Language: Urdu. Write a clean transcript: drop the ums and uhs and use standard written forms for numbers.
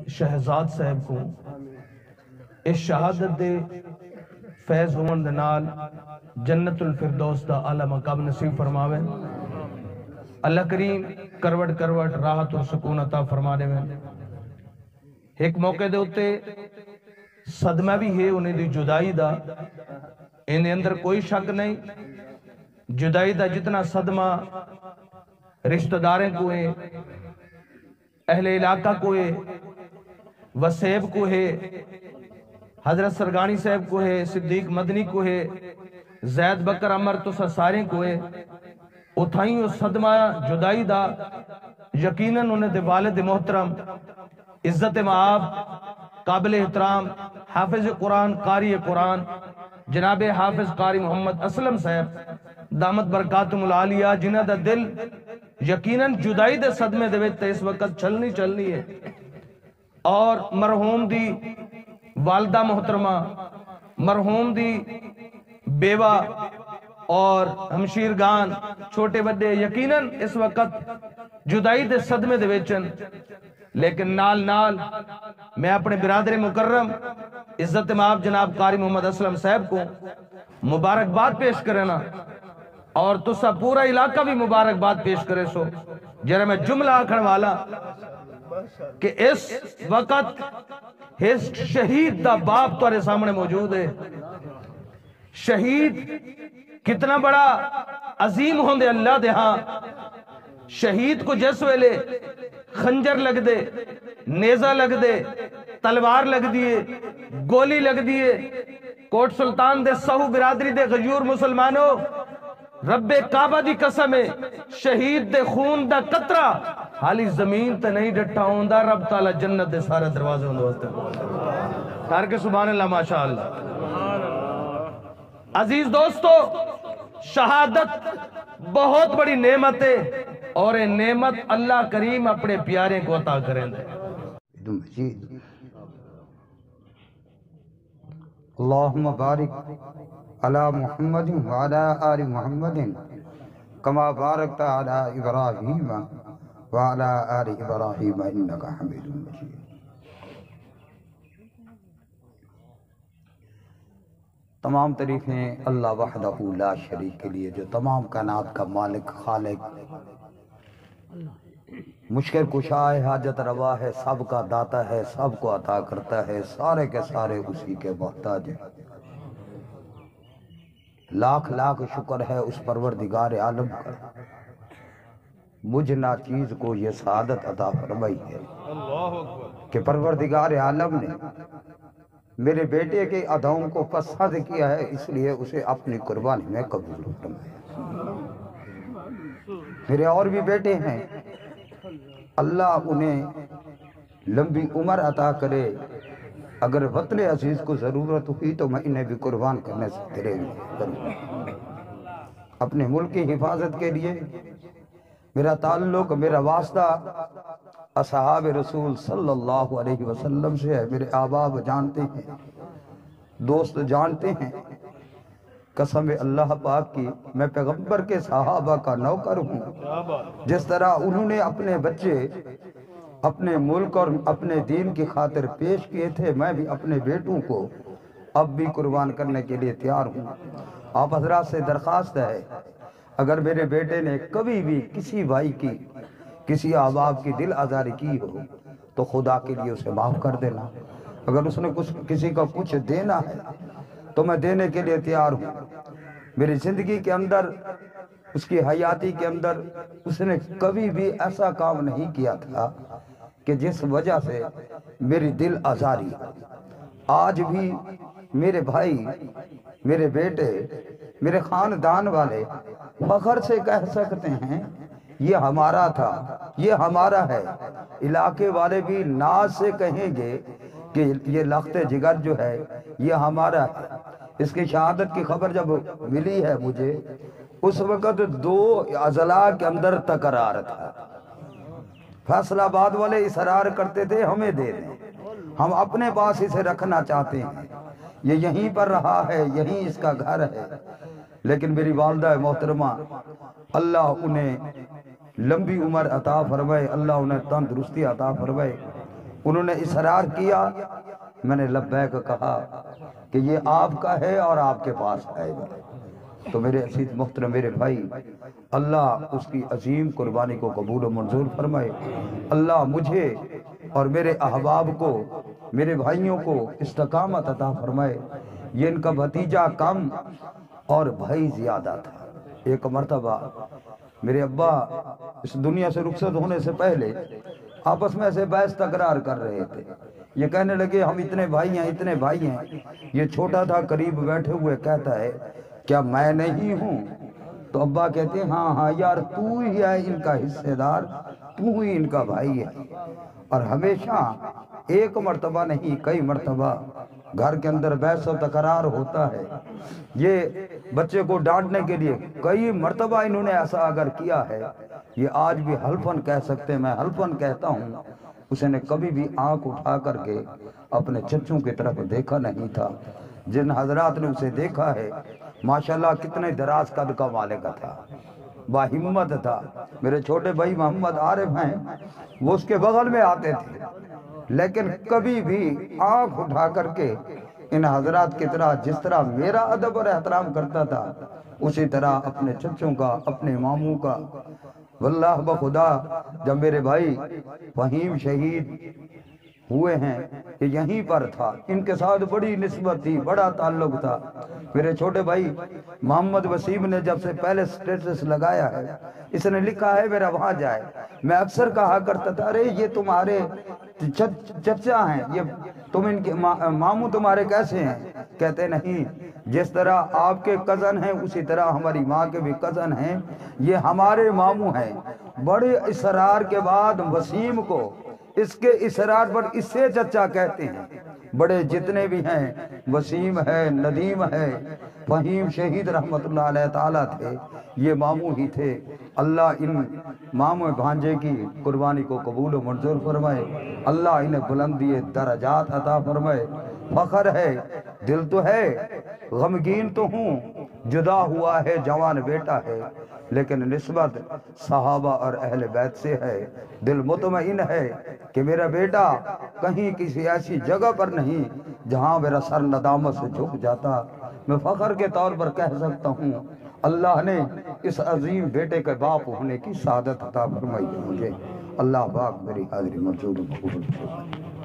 شہزاد صاحب کو اس شہادت دے فیض ہون دے نال جنت الفردوس دا اعلی مقام نصیب فرماوے۔ اللہ کریم کروٹ کروٹ راحت اور سکون عطا فرما دے میں۔ ایک موقع دے ہوتے صدمہ بھی ہے انہیں دی جدائی دا، انہیں اندر کوئی شک نہیں۔ جدائی دا جتنا صدمہ رشتہ داریں کو ہے، اہل علاقہ کو ہے، وسیب کو ہے، حضرت سرگانی صاحب کو ہے، صدیق مدنی کو ہے، زید بکر عمر تو سارے کو ہے، اتھائیں اس صدمہ جدائی دا یقیناً انہیں دے والد محترم عزت معاب قابل احترام حافظ قرآن قاری قرآن جناب حافظ قاری محمد اسلم صاحب دامت برکاتم العالیہ جنہ دا دل یقیناً جدائی دے صدمے دے ویتے اس وقت چلنی ہے، اور مرحوم دی والدہ محترمہ، مرحوم دی بیوہ اور ہمشیرگان چھوٹے بڑے یقیناً اس وقت جدائی دے صدمے دے ویچن، لیکن نال نال میں اپنے برادر مکرم عزت معاب جناب قاری محمد اسلم صاحب کو مبارکباد پیش کرنا، اور تسا پورا علاقہ بھی مبارکباد پیش کرے سو جرہ میں جملہ آکھن والا کہ اس وقت اس شہید دا باپ تمہارے سامنے موجود ہے۔ شہید کتنا بڑا عظیم ہوندے اللہ دے ہاں، شہید کو جس ویلے خنجر لگ دے، نیزہ لگ دے، تلوار لگ دیے، گولی لگ دیے، کوٹ سلطان دے سہو برادری دے غیور مسلمانوں، رب کعبہ دی قسم ہے شہید دے خون دا قطرہ حالی زمین تے نہیں ڈٹھا ہوندہ، رب تعالی جنت دے سارے دروازے ہوندے واسطے تارک سبحان اللہ ماشاءاللہ۔ عزیز دوستو، شہادت بہت بڑی نعمت ہے، اور یہ نعمت اللہ کریم اپنے پیارے کو عطا کریں دے۔ اللہم بارک علی محمد وعلی آل محمد کما بارکت علی ابراہیم وعلی آل ابراہیم انکا حمید مجید۔ تمام تعریفیں اللہ وحدہ لا شریک کے لیے، جو تمام کائنات کا مالک خالق، مشکل کشا ہے، حاجت روا ہے، سب کا داتا ہے، سب کو عطا کرتا ہے، سارے کے سارے اسی کے محتاج ہیں۔ لاکھ لاکھ شکر ہے اس پروردگار عالم کا، مجھ ناچیز کو یہ سعادت عطا فرمائی ہے کہ پروردگار عالم نے میرے بیٹے کے اداؤں کو پسند کیا ہے، اس لیے اسے اپنی قربانی میں قبول فرمایا۔ میرے اور بھی بیٹے ہیں، اللہ انہیں لمبی عمر عطا کرے، اگر وطن عزیز کو ضرورت ہوئی تو میں انہیں بھی قربان کرنے سے تیرے کروں۔ اپنے ملک کی حفاظت کے لیے میرا تعلق، میرا واسطہ اصحاب رسول صلی اللہ علیہ وسلم سے ہے۔ میرے احباب جانتے ہیں، دوست جانتے ہیں، قسم اللہ پاک کی میں پیغمبر کے صحابہ کا نوکر ہوں۔ جس طرح انہوں نے اپنے بچے اپنے ملک اور اپنے دین کی خاطر پیش کیے تھے، میں بھی اپنے بیٹوں کو اب بھی قربان کرنے کے لیے تیار ہوں۔ آپ حضرات سے درخواست ہے، اگر میرے بیٹے نے کبھی بھی کسی بھائی کی، کسی احباب کی دل آزاری کی ہو تو خدا کے لیے اسے معاف کر دینا۔ اگر اس نے کسی کا کچھ دینا ہے تو میں دینے کے لیے تیار ہوں۔ میری زندگی کے اندر، اس کی حیاتی کے اندر اس نے کبھی بھی ایسا کام نہیں کیا تھا کہ جس وجہ سے میری دل آزاری۔ آج بھی میرے بھائی، میرے بیٹے، میرے خاندان والے فخر سے کہہ سکتے ہیں یہ ہمارا تھا، یہ ہمارا ہے۔ علاقے والے بھی ناز سے کہیں گے کہ یہ لخت جگر جو ہے یہ ہمارا ہے۔ اس کی شہادت کی خبر جب ملی ہے مجھے، اس وقت دو اضلاع کے اندر تکرار تھا۔ فیصل آباد والے اصرار کرتے تھے ہمیں دے دیں، ہم اپنے پاس اسے رکھنا چاہتے ہیں، یہ یہیں پر رہا ہے، یہیں اس کا گھر ہے۔ لیکن میری والدہ محترمہ، اللہ انہیں لمبی عمر عطا فرمائے، اللہ انہیں تندرستی عطا فرمائے، انہوں نے اصرار کیا، میں نے لبیک کہا کہ یہ آپ کا ہے اور آپ کے پاس آئے گا۔ تو میرے عزیز محترم میرے بھائی، اللہ اس کی عظیم قربانی کو قبول و منظور فرمائے۔ اللہ مجھے اور میرے احباب کو، میرے بھائیوں کو استقامت عطا فرمائے۔ یہ ان کا بھتیجا کم اور بھائی زیادہ تھا۔ ایک مرتبہ میرے ابا اس دنیا سے رخصت ہونے سے پہلے آپس میں ایسے بحث تکرار کر رہے تھے۔ یہ کہنے لگے ہم اتنے بھائی ہیں، اتنے بھائی ہیں۔ یہ چھوٹا تھا قریب بیٹھے ہوئے، کہتا ہے کیا میں نہیں ہوں؟ تو ابا کہتے ہیں ہاں ہاں یار، تو ہی ہے ان کا حصے دار، تو ہی ان کا بھائی ہے۔ اور ہمیشہ ایک مرتبہ نہیں کئی مرتبہ گھر کے اندر بحث و تکرار ہوتا ہے۔ یہ بچے کو ڈانٹنے کے لیے کئی مرتبہ انہوں نے ایسا اگر کیا ہے، یہ آج بھی حلفاً کہہ سکتے ہیں، میں حلفاً کہتا ہوں، اس نے کبھی بھی آنکھ اٹھا کر کے اپنے چچوں کی طرف دیکھا نہیں تھا۔ جن حضرات نے اسے دیکھا ہے، ماشاءاللہ کتنے دراز قد کا مالک تھا، باہمت تھا۔ میرے چھوٹے بھائی محمد عارف ہیں، وہ اس کے بغل میں آتے تھے، لیکن کبھی بھی آنکھ اٹھا کر کے ان حضرات کی طرح جس طرح میرا ادب اور احترام کرتا تھا، اسی طرح اپنے چچوں کا، اپنے ماموں کا۔ واللہ بخدا جب میرے بھائی فہیم شہید ہوئے ہیں، کہ یہیں پر تھا، ان کے ساتھ بڑی نسبت تھی، بڑا تعلق تھا۔ میرے چھوٹے بھائی محمد وسیم نے جب سے پہلے سٹیٹس لگایا ہے، اس نے لکھا ہے میرا وہاں جائے۔ میں اکثر کہا کرتا تھا ارے یہ تمہارے چچا ہیں، یہ تم ان کے ماموں تمہارے کیسے ہیں؟ کہتے نہیں، جس طرح آپ کے کزن ہیں اسی طرح ہماری ماں کے بھی کزن ہیں، یہ ہمارے ماموں ہیں۔ بڑے اصرار کے بعد وسیم کو اس کے اصرار پر اس سے چچا کہتے ہیں۔ بڑے جتنے بھی ہیں، وسیم ہے، ندیم ہے، فہیم شہید رحمت اللہ علیہ تعالیٰ تھے، یہ ماموں ہی تھے۔ اللہ ان ماموں بھانجے کی قربانی کو قبول و منظور فرمائے۔ اللہ انہیں بلندی درجات عطا فرمائے۔ فخر ہے، دل تو ہے، غمگین تو ہوں، جدا ہوا ہے جوان بیٹا ہے، لیکن نسبت صحابہ اور اہل بیت سے ہے۔ دل مطمئن ہے کہ میرا بیٹا کہیں کسی ایسی جگہ پر نہیں جہاں میرا سر ندامت سے جھک جاتا۔ میں فخر کے طور پر کہہ سکتا ہوں اللہ نے اس عظیم بیٹے کے باپ ہونے کی سعادت عطا فرمائی ہے مجھے۔ اللہ پاک میری حاضری منظور و قبول فرمائے۔